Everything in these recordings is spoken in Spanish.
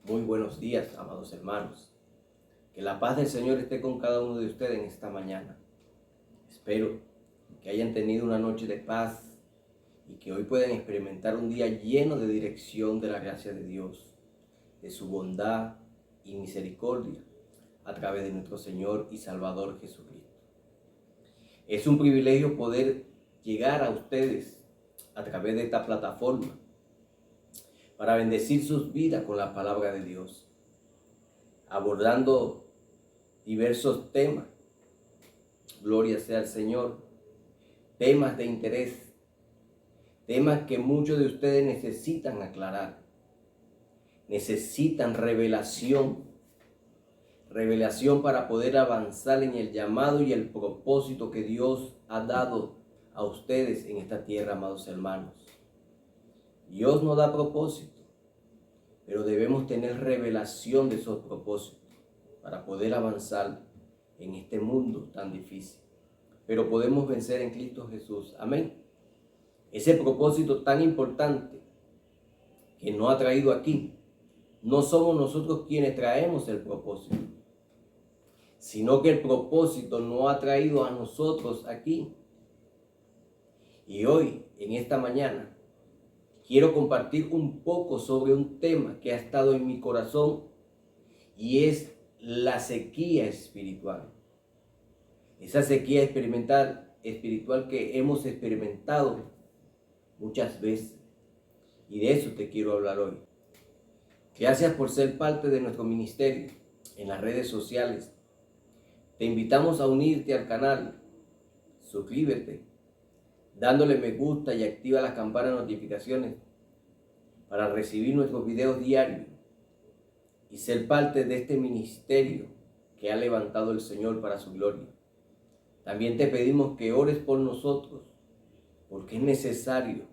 Muy buenos días, amados hermanos. Que la paz del Señor esté con cada uno de ustedes en esta mañana. Espero que hayan tenido una noche de paz y que hoy puedan experimentar un día lleno de dirección de la gracia de Dios, de su bondad y misericordia a través de nuestro Señor y Salvador Jesucristo. Es un privilegio poder llegar a ustedes a través de esta plataforma para bendecir sus vidas con la palabra de Dios, abordando diversos temas. Gloria sea al Señor. Temas de interés, temas que muchos de ustedes necesitan aclarar, necesitan revelación para poder avanzar en el llamado y el propósito que Dios ha dado a ustedes en esta tierra, amados hermanos. Dios nos da propósito, pero debemos tener revelación de esos propósitos para poder avanzar en este mundo tan difícil. Pero podemos vencer en Cristo Jesús. Amén. Ese propósito tan importante que nos ha traído aquí, no somos nosotros quienes traemos el propósito, sino que el propósito nos ha traído a nosotros aquí. Y hoy, en esta mañana, quiero compartir un poco sobre un tema que ha estado en mi corazón y es la sequía espiritual. Esa sequía espiritual que hemos experimentado muchas veces. Y de eso te quiero hablar hoy. Gracias por ser parte de nuestro ministerio en las redes sociales. Te invitamos a unirte al canal. Suscríbete, dándole me gusta y activa la campana de notificaciones para recibir nuestros videos diarios y ser parte de este ministerio que ha levantado el Señor para su gloria. También te pedimos que ores por nosotros, porque es necesario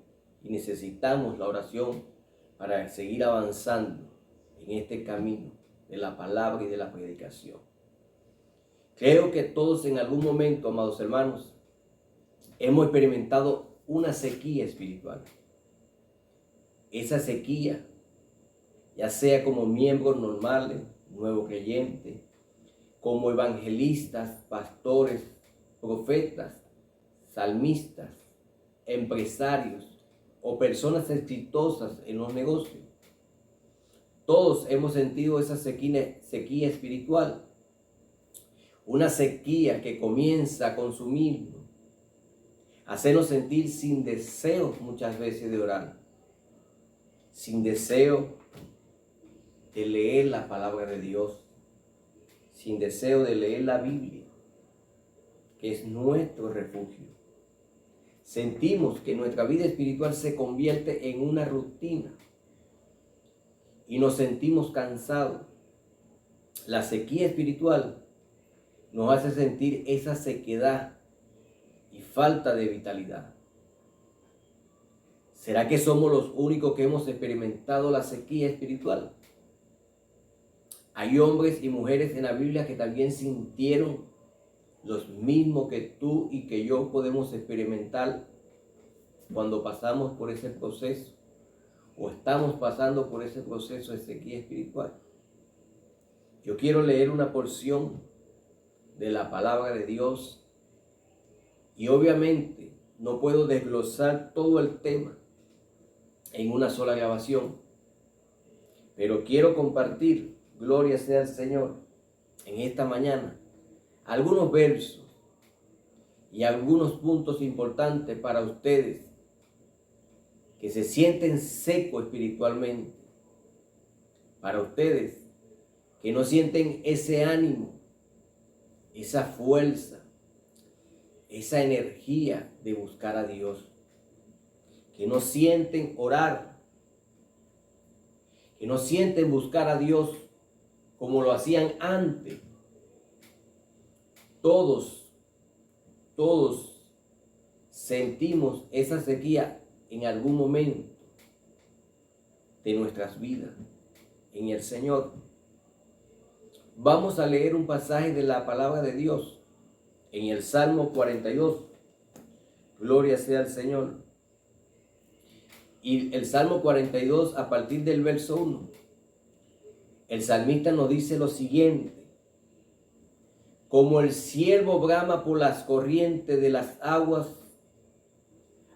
y necesitamos la oración para seguir avanzando en este camino de la palabra y de la predicación. Creo que todos en algún momento, amados hermanos, hemos experimentado una sequía espiritual. Esa sequía, ya sea como miembros normales, nuevo creyentes, como evangelistas, pastores, profetas, salmistas, empresarios o personas exitosas en los negocios. Todos hemos sentido esa sequía espiritual. Una sequía que comienza a consumirnos, a hacernos sentir sin deseo muchas veces de orar, sin deseo de leer la palabra de Dios, sin deseo de leer la Biblia, que es nuestro refugio. Sentimos que nuestra vida espiritual se convierte en una rutina y nos sentimos cansados. La sequía espiritual nos hace sentir esa sequedad y falta de vitalidad. ¿Será que somos los únicos que hemos experimentado la sequía espiritual? Hay hombres y mujeres en la Biblia que también sintieron los mismos que tú y que yo podemos experimentar cuando pasamos por ese proceso o estamos pasando por ese proceso de sequía espiritual. Yo quiero leer una porción de la palabra de Dios y obviamente no puedo desglosar todo el tema en una sola grabación, pero quiero compartir, gloria sea al Señor, en esta mañana algunos versos y algunos puntos importantes para ustedes que se sienten secos espiritualmente, para ustedes que no sienten ese ánimo, esa fuerza, esa energía de buscar a Dios, que no sienten orar, que no sienten buscar a Dios como lo hacían antes. Todos sentimos esa sequía en algún momento de nuestras vidas en el Señor. Vamos a leer un pasaje de la palabra de Dios en el Salmo 42. Gloria sea al Señor. Y el Salmo 42 a partir del verso 1 el salmista nos dice lo siguiente: como el ciervo brama por las corrientes de las aguas,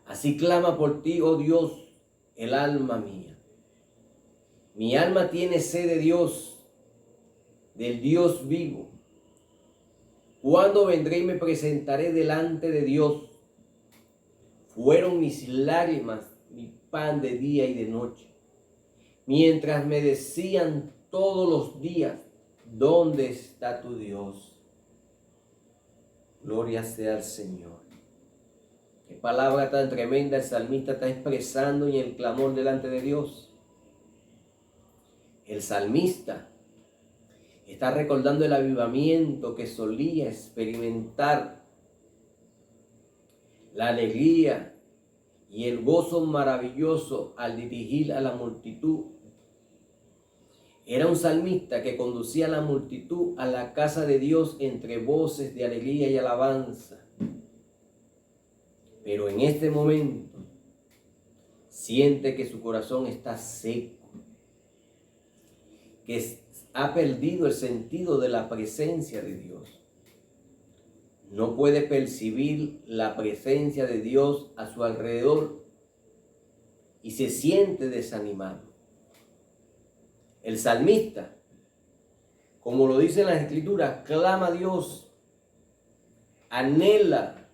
así clama por ti, oh Dios, el alma mía. Mi alma tiene sed de Dios, del Dios vivo. ¿Cuándo vendré y me presentaré delante de Dios? Fueron mis lágrimas mi pan de día y de noche, mientras me decían todos los días: ¿dónde está tu Dios? Gloria sea al Señor. Qué palabra tan tremenda el salmista está expresando en el clamor delante de Dios. El salmista está recordando el avivamiento que solía experimentar, la alegría y el gozo maravilloso al dirigir a la multitud. Era un salmista que conducía a la multitud a la casa de Dios entre voces de alegría y alabanza. Pero en este momento siente que su corazón está seco, que ha perdido el sentido de la presencia de Dios. No puede percibir la presencia de Dios a su alrededor y se siente desanimado. El salmista, como lo dice en las Escrituras, clama a Dios, anhela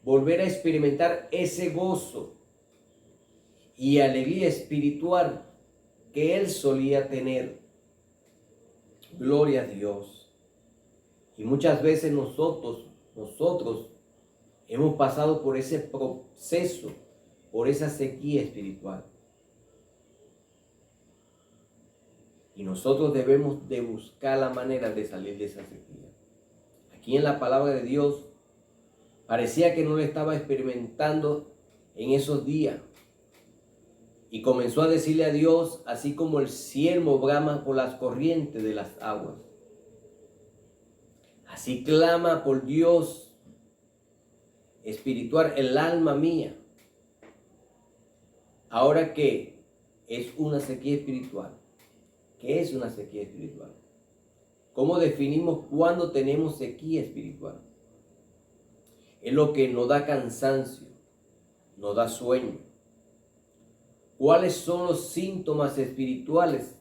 volver a experimentar ese gozo y alegría espiritual que él solía tener. Gloria a Dios. Y muchas veces nosotros hemos pasado por ese proceso, por esa sequía espiritual. Y nosotros debemos de buscar la manera de salir de esa sequía. Aquí en la palabra de Dios parecía que no lo estaba experimentando en esos días. Y comenzó a decirle a Dios, así como el ciervo brama por las corrientes de las aguas. Así clama por Dios espiritual el alma mía. Ahora que es una sequía espiritual. ¿Qué es una sequía espiritual? ¿Cómo definimos cuándo tenemos sequía espiritual? Es lo que nos da cansancio, nos da sueño. ¿Cuáles son los síntomas espirituales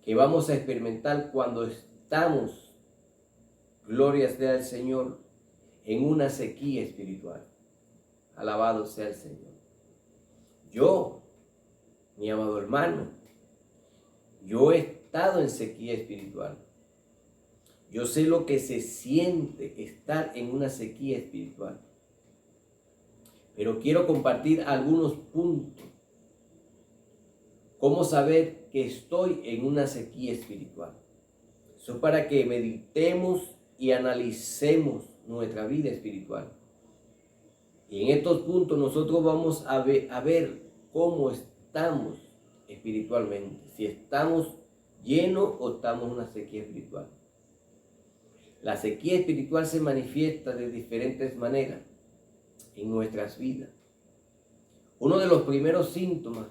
que vamos a experimentar cuando estamos, gloria sea al Señor, en una sequía espiritual? Alabado sea el Señor. Yo, mi amado hermano, yo he estado en sequía espiritual. Yo sé lo que se siente estar en una sequía espiritual. Pero quiero compartir algunos puntos. ¿Cómo saber que estoy en una sequía espiritual? Eso es para que meditemos y analicemos nuestra vida espiritual. Y en estos puntos nosotros vamos a ver cómo estamos espiritualmente. Si estamos llenos o estamos en una sequía espiritual. La sequía espiritual se manifiesta de diferentes maneras en nuestras vidas. Uno de los primeros síntomas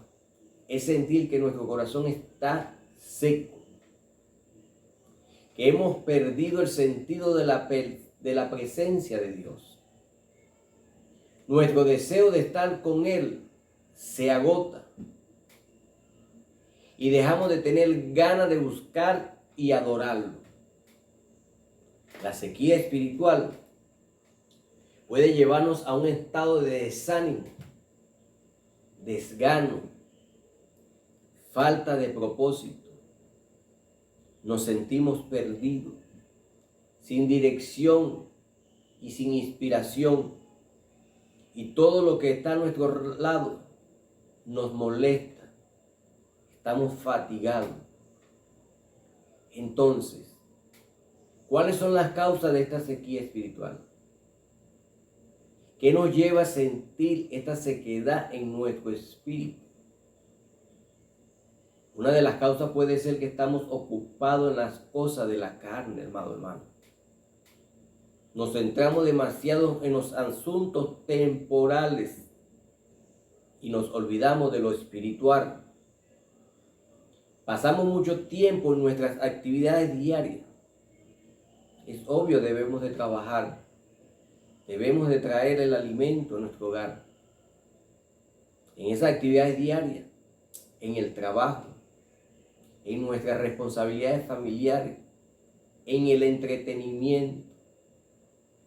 es sentir que nuestro corazón está seco, que hemos perdido el sentido de la presencia de Dios. Nuestro deseo de estar con Él se agota y dejamos de tener ganas de buscar y adorarlo. La sequía espiritual puede llevarnos a un estado de desánimo, desgano, falta de propósito. Nos sentimos perdidos, sin dirección y sin inspiración. Y todo lo que está a nuestro lado nos molesta. Estamos fatigados. Entonces, ¿cuáles son las causas de esta sequía espiritual? ¿Qué nos lleva a sentir esta sequedad en nuestro espíritu? Una de las causas puede ser que estamos ocupados en las cosas de la carne, hermano. Nos centramos demasiado en los asuntos temporales y nos olvidamos de lo espiritual. Pasamos mucho tiempo en nuestras actividades diarias. Es obvio, debemos de trabajar, debemos de traer el alimento a nuestro hogar. En esas actividades diarias, en el trabajo, en nuestras responsabilidades familiares, en el entretenimiento.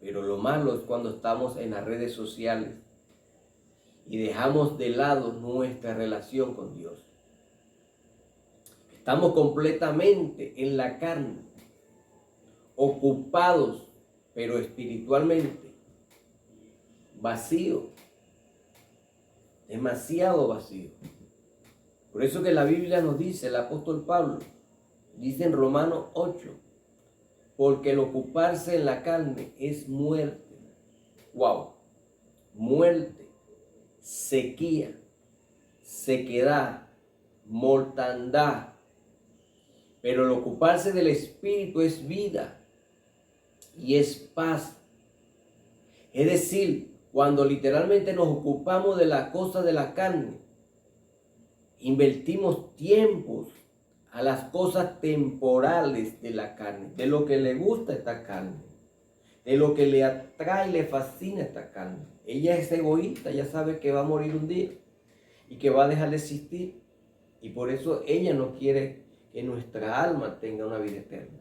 Pero lo malo es cuando estamos en las redes sociales y dejamos de lado nuestra relación con Dios. Estamos completamente en la carne, ocupados, pero espiritualmente vacíos, demasiado vacíos. Por eso que la Biblia nos dice, el apóstol Pablo, dice en Romanos 8, porque el ocuparse en la carne es muerte. ¡Wow! Muerte, sequía, sequedad, mortandad. Pero el ocuparse del Espíritu es vida y es paz. Es decir, cuando literalmente nos ocupamos de la cosa de la carne, invertimos tiempos a las cosas temporales de la carne, de lo que le gusta a esta carne, de lo que le atrae y le fascina a esta carne. Ella es egoísta, ella sabe que va a morir un día y que va a dejar de existir, y por eso ella no quiere que nuestra alma tenga una vida eterna.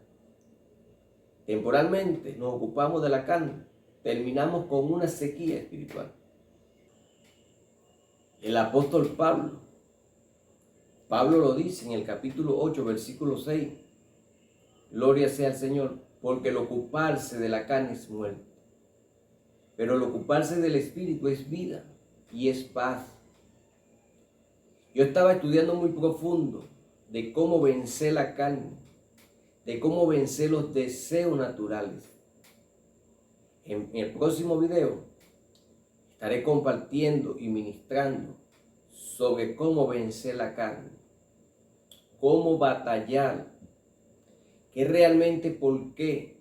Temporalmente nos ocupamos de la carne, terminamos con una sequía espiritual. El apóstol Pablo lo dice en el capítulo 8, versículo 6. Gloria sea al Señor, porque el ocuparse de la carne es muerte, pero el ocuparse del Espíritu es vida y es paz. Yo estaba estudiando muy profundo de cómo vencer la carne, de cómo vencer los deseos naturales. En el próximo video estaré compartiendo y ministrando sobre cómo vencer la carne, cómo batallar, que realmente por qué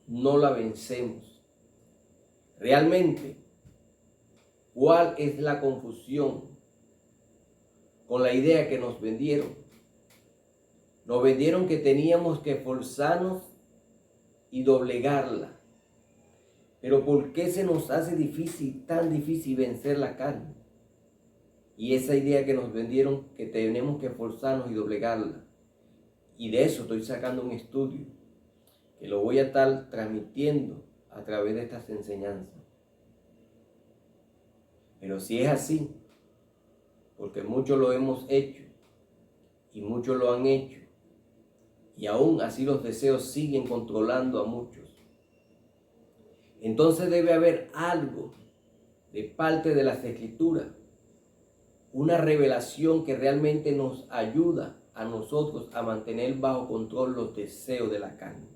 no la vencemos. Realmente, ¿cuál es la confusión con la idea que nos vendieron? Nos vendieron que teníamos que esforzarnos y doblegarla. Pero ¿por qué se nos hace difícil, tan difícil vencer la carne? Y esa idea que nos vendieron que tenemos que esforzarnos y doblegarla. Y de eso estoy sacando un estudio que lo voy a estar transmitiendo a través de estas enseñanzas. Pero si es así, porque muchos lo hemos hecho y muchos lo han hecho, y aún así los deseos siguen controlando a muchos, entonces debe haber algo de parte de las Escrituras, una revelación que realmente nos ayuda a nosotros a mantener bajo control los deseos de la carne.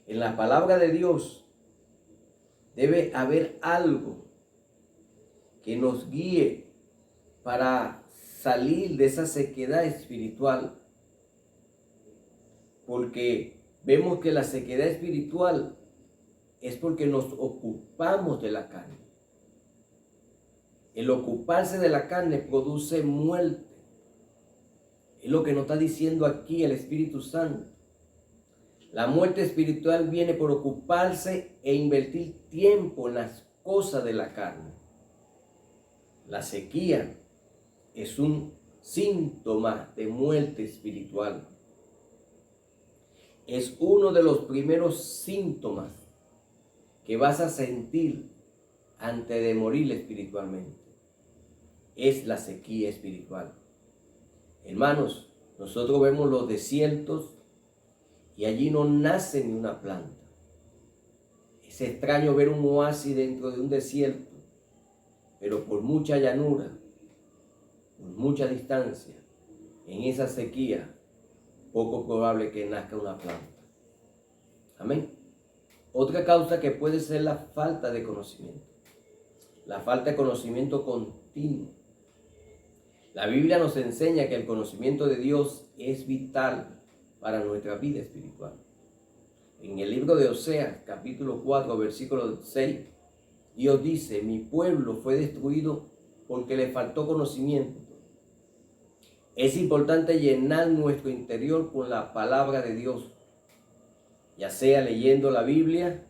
En la palabra de Dios debe haber algo que nos guíe para salir de esa sequedad espiritual, porque vemos que la sequedad espiritual es porque nos ocupamos de la carne. El ocuparse de la carne produce muerte. Es lo que nos está diciendo aquí el Espíritu Santo. La muerte espiritual viene por ocuparse e invertir tiempo en las cosas de la carne. La sequía es un síntoma de muerte espiritual. Es uno de los primeros síntomas que vas a sentir antes de morir espiritualmente. Es la sequía espiritual. Hermanos, nosotros vemos los desiertos y allí no nace ni una planta. Es extraño ver un oasis dentro de un desierto, pero por mucha llanura, por mucha distancia, en esa sequía, poco probable que nazca una planta. Amén. Otra causa que puede ser la falta de conocimiento. La falta de conocimiento continuo. La Biblia nos enseña que el conocimiento de Dios es vital para nuestra vida espiritual. En el libro de Oseas, capítulo 4, versículo 6, Dios dice: mi pueblo fue destruido porque le faltó conocimiento. Es importante llenar nuestro interior con la palabra de Dios, ya sea leyendo la Biblia,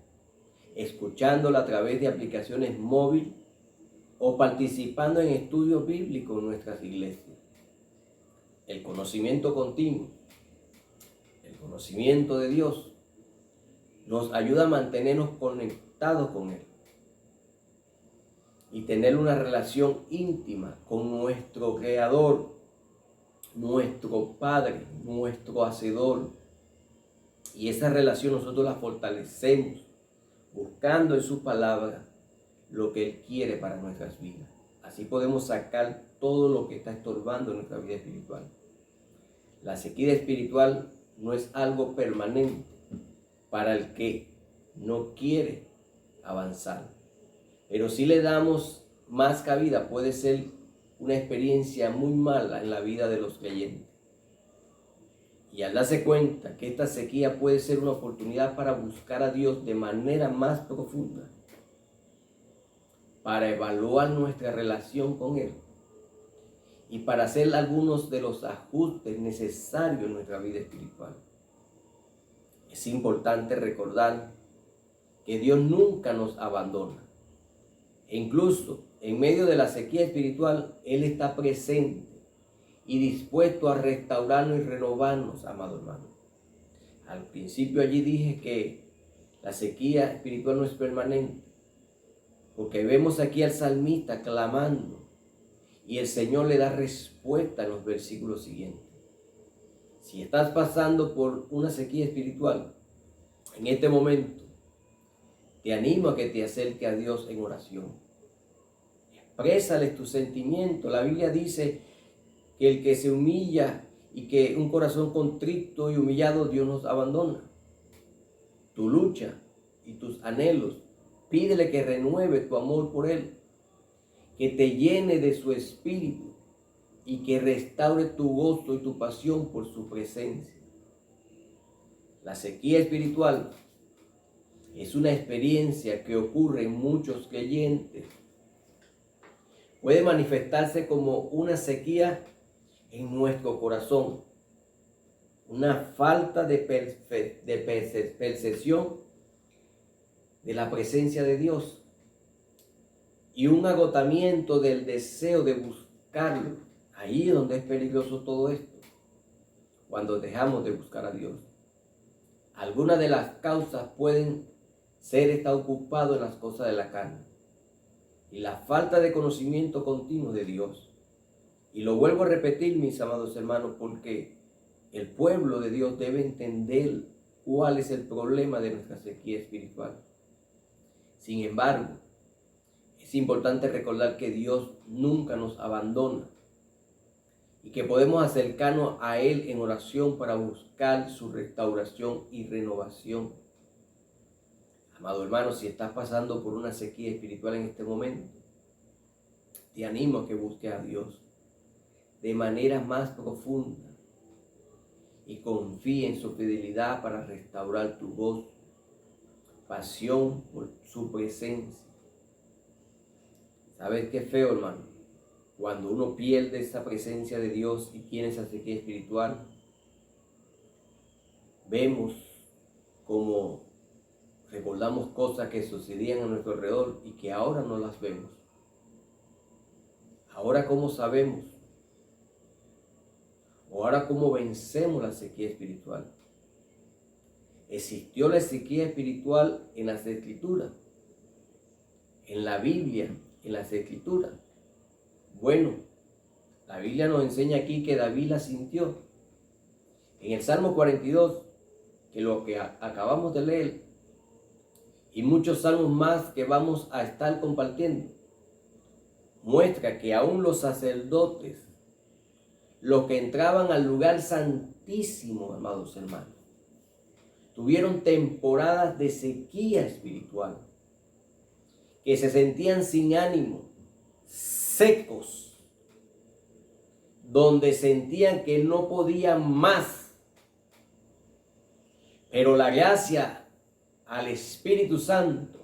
escuchándola a través de aplicaciones móviles o participando en estudios bíblicos en nuestras iglesias. El conocimiento continuo, el conocimiento de Dios, nos ayuda a mantenernos conectados con Él y tener una relación íntima con nuestro Creador, nuestro Padre, nuestro Hacedor. Y esa relación nosotros la fortalecemos buscando en su palabra lo que Él quiere para nuestras vidas. Así podemos sacar todo lo que está estorbando en nuestra vida espiritual. La sequía espiritual no es algo permanente para el que no quiere avanzar. Pero si le damos más cabida, puede ser una experiencia muy mala en la vida de los creyentes. Y al darse cuenta que esta sequía puede ser una oportunidad para buscar a Dios de manera más profunda, para evaluar nuestra relación con Él y para hacer algunos de los ajustes necesarios en nuestra vida espiritual. Es importante recordar que Dios nunca nos abandona. E incluso en medio de la sequía espiritual, Él está presente y dispuesto a restaurarnos y renovarnos, amado hermano. Al principio allí dije que la sequía espiritual no es permanente, porque vemos aquí al salmista clamando y el Señor le da respuesta en los versículos siguientes. Si estás pasando por una sequía espiritual en este momento, te animo a que te acerques a Dios en oración. Exprésales tus sentimientos. La Biblia dice que el que se humilla y que un corazón contrito y humillado, Dios nos abandona. Tu lucha y tus anhelos, pídele que renueve tu amor por Él, que te llene de su espíritu y que restaure tu gozo y tu pasión por su presencia. La sequía espiritual es una experiencia que ocurre en muchos creyentes. Puede manifestarse como una sequía en nuestro corazón, una falta de percepción de la presencia de Dios y un agotamiento del deseo de buscarlo. Ahí es donde es peligroso todo esto, cuando dejamos de buscar a Dios. Algunas de las causas pueden ser estar ocupado en las cosas de la carne y la falta de conocimiento continuo de Dios. Y lo vuelvo a repetir, mis amados hermanos, porque el pueblo de Dios debe entender cuál es el problema de nuestra sequía espiritual. Sin embargo, es importante recordar que Dios nunca nos abandona y que podemos acercarnos a Él en oración para buscar su restauración y renovación. Amado hermano, si estás pasando por una sequía espiritual en este momento, te animo a que busques a Dios de manera más profunda y confíe en su fidelidad para restaurar tu gozo, pasión por su presencia. ¿Sabes qué feo, hermano? Cuando uno pierde esa presencia de Dios y tiene esa sequía espiritual, vemos como recordamos cosas que sucedían a nuestro alrededor y que ahora no las vemos. Ahora, ¿cómo sabemos? O ahora, ¿cómo vencemos la sequía espiritual? Existió la sequía espiritual en las Escrituras, en la Biblia, en las Escrituras. Bueno, la Biblia nos enseña aquí que David la sintió. En el Salmo 42, que lo que acabamos de leer, y muchos salmos más que vamos a estar compartiendo, muestra que aún los sacerdotes, los que entraban al lugar santísimo, amados hermanos, tuvieron temporadas de sequía espiritual, que se sentían sin ánimo, secos, donde sentían que no podían más. Pero la gracia al Espíritu Santo,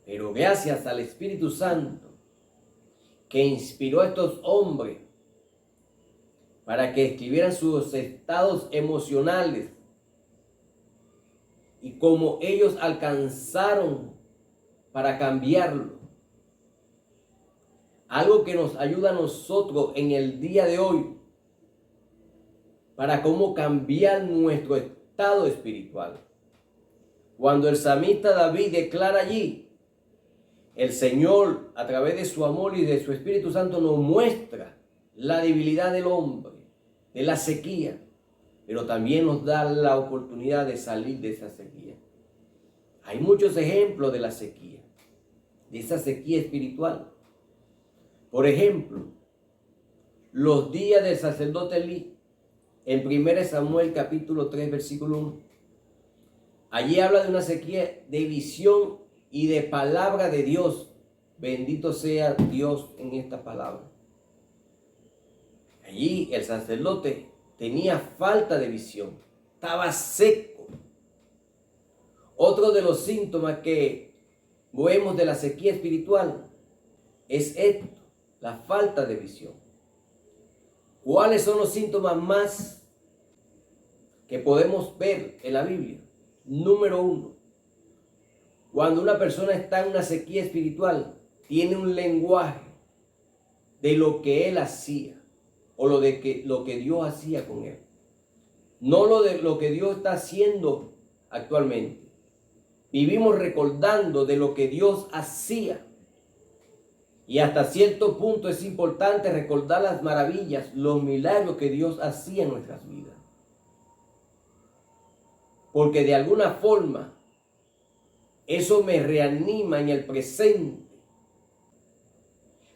pero gracias al Espíritu Santo que inspiró a estos hombres para que escribieran sus estados emocionales y cómo ellos alcanzaron para cambiarlo. Algo que nos ayuda a nosotros en el día de hoy para cómo cambiar nuestro estado espiritual. Cuando el salmista David declara allí, el Señor a través de su amor y de su Espíritu Santo nos muestra la debilidad del hombre, de la sequía, pero también nos da la oportunidad de salir de esa sequía. Hay muchos ejemplos de la sequía, de esa sequía espiritual. Por ejemplo, los días del sacerdote Elí, en 1 Samuel capítulo 3, versículo 1. Allí habla de una sequía de visión y de palabra de Dios. Bendito sea Dios en esta palabra. Allí el sacerdote tenía falta de visión, estaba seco. Otro de los síntomas que vemos de la sequía espiritual es esto, la falta de visión. ¿Cuáles son los síntomas más que podemos ver en la Biblia? Número 1, cuando una persona está en una sequía espiritual, tiene un lenguaje de lo que él hacía o lo que Dios hacía con él. No lo que Dios está haciendo actualmente. Vivimos recordando de lo que Dios hacía. Y hasta cierto punto es importante recordar las maravillas, los milagros que Dios hacía en nuestras vidas. Porque de alguna forma eso me reanima en el presente.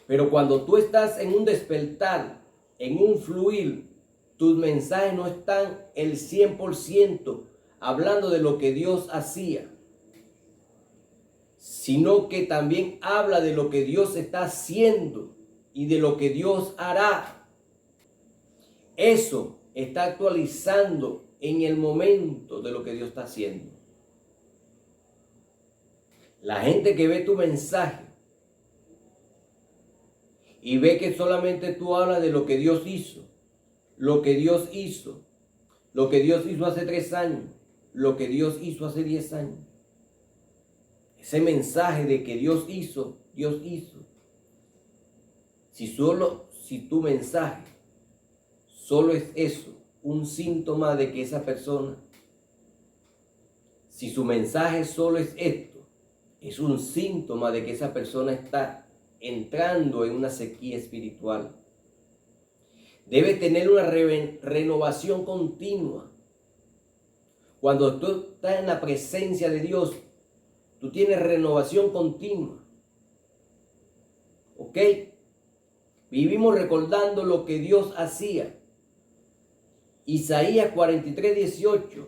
Pero cuando tú estás en un despertar, en un fluir, tus mensajes no están el 100% hablando de lo que Dios hacía, sino que también habla de lo que Dios está haciendo y de lo que Dios hará. Eso está actualizando en el momento de lo que Dios está haciendo. La gente que ve tu mensaje y ve que solamente tú hablas de lo que Dios hizo, lo que Dios hizo, lo que Dios hizo hace 3 años, lo que Dios hizo hace 10 años. Ese mensaje de que Dios hizo, Dios hizo. Si tu mensaje solo es eso, un síntoma de que esa persona, si su mensaje solo es esto, es un síntoma de que esa persona está entrando en una sequía espiritual. Debe tener una renovación continua. Cuando tú estás en la presencia de Dios, tú tienes renovación continua. ¿Ok? Vivimos recordando lo que Dios hacía. Isaías 43:18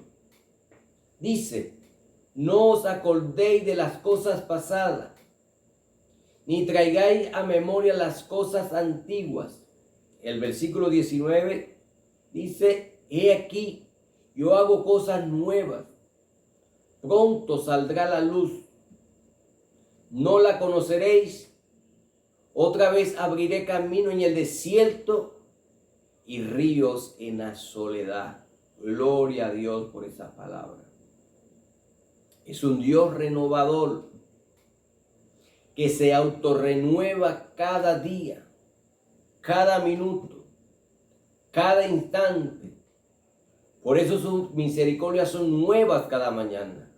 dice: no os acordéis de las cosas pasadas, ni traigáis a memoria las cosas antiguas. El versículo 19 dice: he aquí, yo hago cosas nuevas, pronto saldrá la luz, no la conoceréis. Otra vez abriré camino en el desierto y ríos en la soledad. Gloria a Dios por esa palabra. Es un Dios renovador que se autorrenueva cada día, cada minuto, cada instante. Por eso sus misericordias son nuevas cada mañana.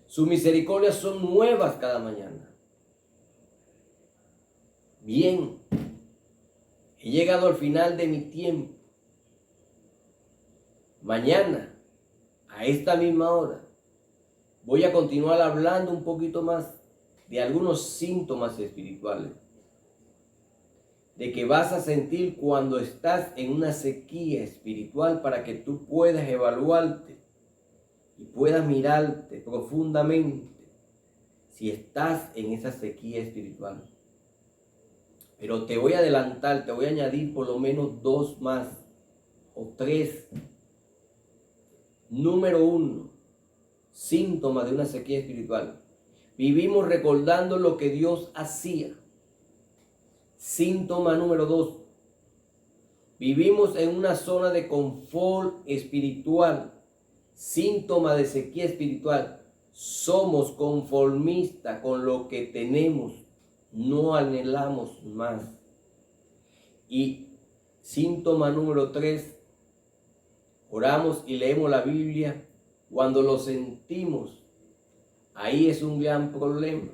Sus misericordias son nuevas cada mañana. Bien, he llegado al final de mi tiempo. Mañana, a esta misma hora, voy a continuar hablando un poquito más de algunos síntomas espirituales, de que vas a sentir cuando estás en una sequía espiritual, para que tú puedas evaluarte y puedas mirarte profundamente si estás en esa sequía espiritual. Pero te voy a adelantar, te voy a añadir por lo menos 2 más o 3. Número 1, síntoma de una sequía espiritual. Vivimos recordando lo que Dios hacía. Síntoma número 2, Vivimos en una zona de confort espiritual, síntoma de sequía espiritual. Somos conformistas con lo que tenemos, no anhelamos más. Y síntoma número 3, oramos y leemos la Biblia cuando lo sentimos. Ahí es un gran problema,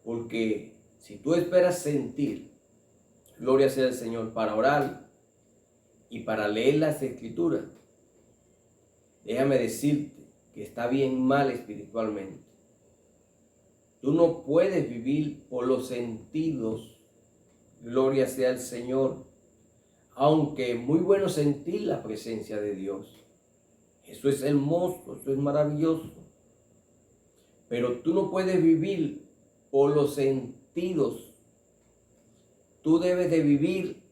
porque si tú esperas sentir, gloria sea al Señor, para orar y para leer las Escrituras, déjame decirte que está bien mal espiritualmente. Tú no puedes vivir por los sentidos, gloria sea al Señor, aunque es muy bueno sentir la presencia de Dios. Eso es hermoso, eso es maravilloso. Pero tú no puedes vivir por los sentidos. Tú debes de vivir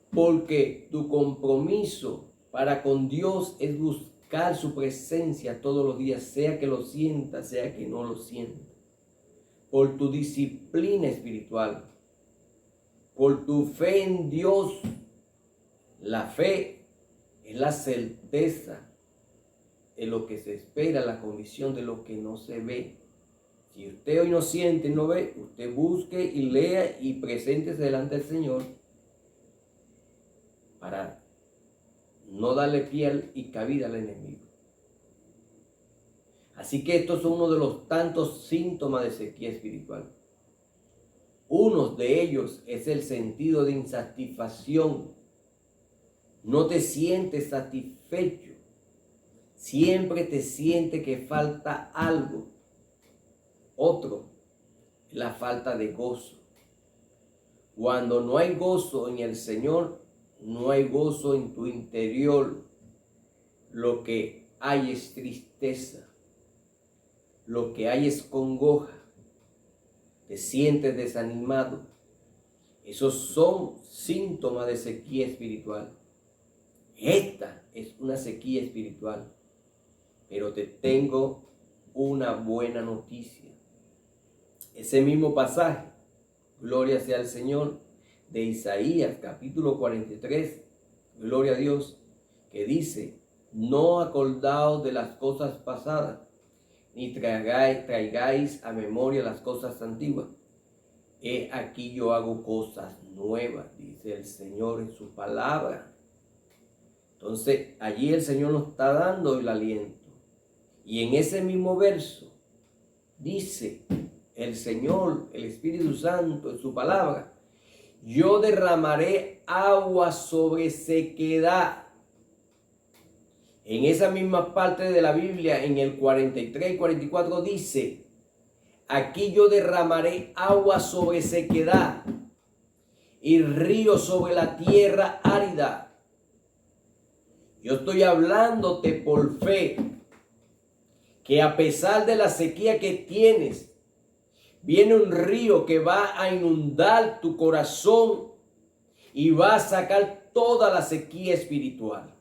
porque tu compromiso para con Dios es buscar su presencia todos los días, sea que lo sientas, sea que no lo sientas. Por tu disciplina espiritual, por tu fe en Dios. La fe es la certeza de lo que se espera, la convicción de lo que no se ve. Si usted hoy no siente y no ve, usted busque y lea y preséntese delante del Señor para no darle pie y cabida al enemigo. Así que estos son uno de los tantos síntomas de sequía espiritual. Uno de ellos es el sentido de insatisfacción. No te sientes satisfecho. Siempre te sientes que falta algo. Otro, la falta de gozo. Cuando no hay gozo en el Señor, no hay gozo en tu interior. Lo que hay es tristeza. Lo que hay es congoja. Te sientes desanimado. Esos son síntomas de sequía espiritual. Esta es una sequía espiritual. Pero te tengo una buena noticia. Ese mismo pasaje, gloria sea al Señor, de Isaías capítulo 43, gloria a Dios, que dice: no acordaos de las cosas pasadas, ni traigáis a memoria las cosas antiguas. He aquí yo hago cosas nuevas, dice el Señor en su palabra. Entonces, allí el Señor nos está dando el aliento. Y en ese mismo verso dice el Señor, el Espíritu Santo en su palabra: yo derramaré agua sobre sequedad. En esa misma parte de la Biblia, en el 43 y 44 dice: aquí yo derramaré agua sobre sequedad y río sobre la tierra árida. Yo estoy hablándote por fe, que a pesar de la sequía que tienes, viene un río que va a inundar tu corazón y va a sacar toda la sequía espiritual.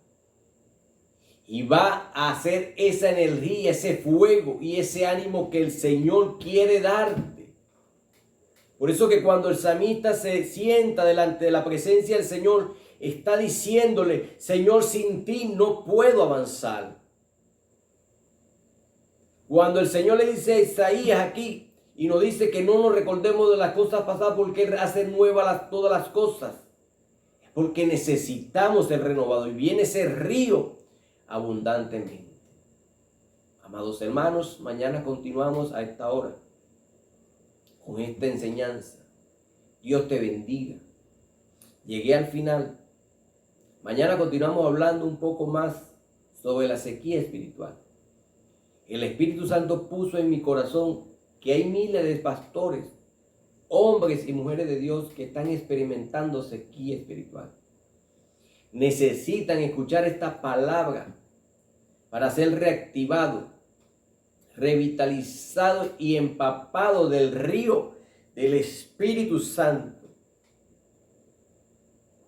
Y va a hacer esa energía, ese fuego y ese ánimo que el Señor quiere darte. Por eso que cuando el salmista se sienta delante de la presencia del Señor, está diciéndole: Señor, sin ti no puedo avanzar. Cuando el Señor le dice a Isaías aquí, y nos dice que no nos recordemos de las cosas pasadas porque Él hace nuevas todas las cosas, porque necesitamos el renovado, y viene ese río abundantemente. Amados hermanos, mañana continuamos a esta hora con esta enseñanza. Dios te bendiga. Llegué al final. Mañana continuamos hablando un poco más sobre la sequía espiritual. El Espíritu Santo puso en mi corazón que hay miles de pastores, hombres y mujeres de Dios que están experimentando sequía espiritual. Necesitan escuchar esta palabra para ser reactivados, revitalizados y empapados del río del Espíritu Santo.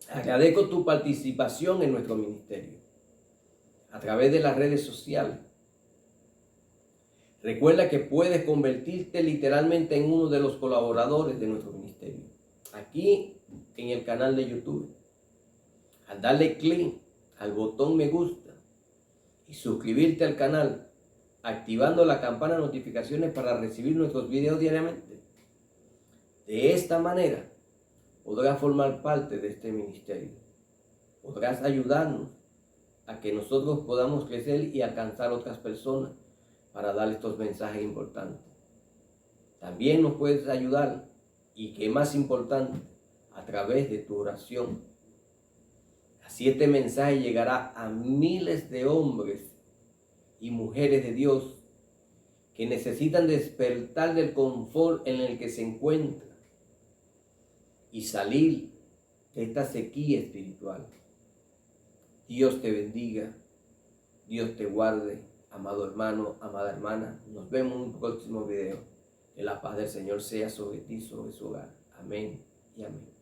Agradezco tu participación en nuestro ministerio a través de las redes sociales. Recuerda que puedes convertirte literalmente en uno de los colaboradores de nuestro ministerio aquí en el canal de YouTube. al darle clic al botón me gusta y suscribirte al canal, activando la campana de notificaciones para recibir nuestros videos diariamente. De esta manera podrás formar parte de este ministerio. Podrás ayudarnos a que nosotros podamos crecer y alcanzar otras personas para dar estos mensajes importantes. También nos puedes ayudar, y que más importante, a través de tu oración. Así este mensaje llegará a miles de hombres y mujeres de Dios que necesitan despertar del confort en el que se encuentran y salir de esta sequía espiritual. Dios te bendiga, Dios te guarde, amado hermano, amada hermana. Nos vemos en un próximo video. Que la paz del Señor sea sobre ti, sobre su hogar. Amén y amén.